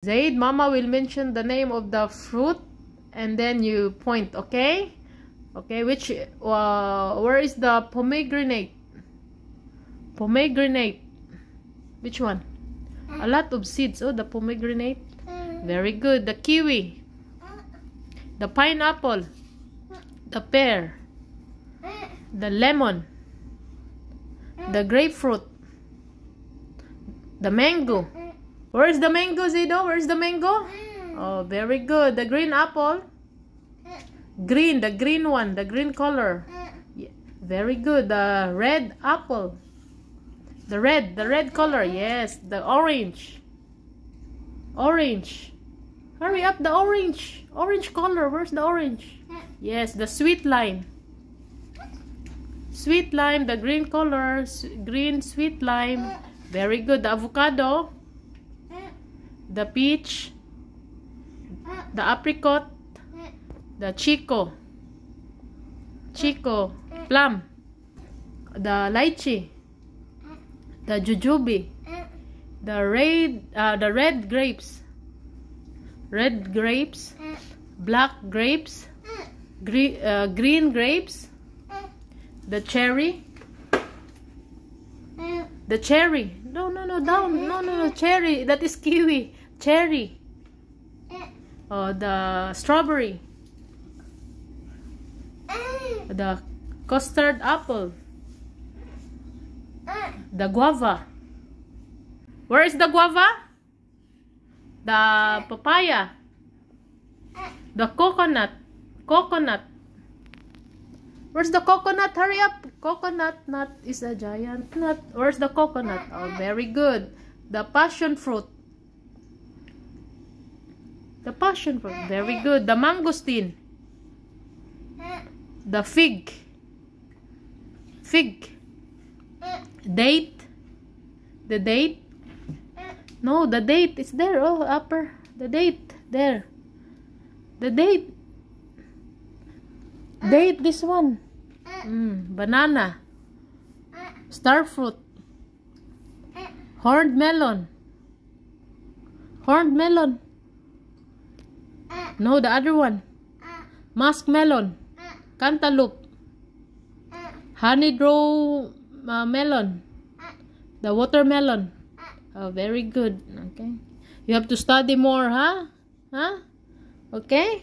Zaid, Mama will mention the name of the fruit and then you point, okay? Okay, where is the pomegranate? Pomegranate. Which one? A lot of seeds. Oh, the pomegranate. Very good. The kiwi. The pineapple. The pear. The lemon. The grapefruit. The mango. Where is the mango, Zido? Where is the mango? Oh, very good. The green apple. Green, the green one, the green color. Yeah, very good. The red apple. The red color. Yes, the orange. Orange. Hurry up, the orange. Orange color. Where's the orange? Yes, the sweet lime. Sweet lime, the green color. Green sweet lime. Very good. The avocado. The peach. The apricot. The chico. Plum. The lychee. The jujube. The red grapes. Red grapes. Black grapes. Green grapes. The cherry. The cherry. No, down. No, cherry. That is kiwi. Cherry. Oh, the strawberry. The custard apple. The guava. Where is the guava? The papaya. The coconut. Where's the coconut? Hurry up. Coconut nut is a giant nut. Where's the coconut? Oh, very good. The passion fruit. Very good. The mangosteen. The fig. Date. The date. No, the date is there. Oh, upper. The date. There. The date. Date, this one. Banana. Star fruit. Horned melon. No, the other one. Muskmelon. Cantaloupe. Honeydew melon. The watermelon. Oh, very good. Okay. You have to study more, huh? Okay?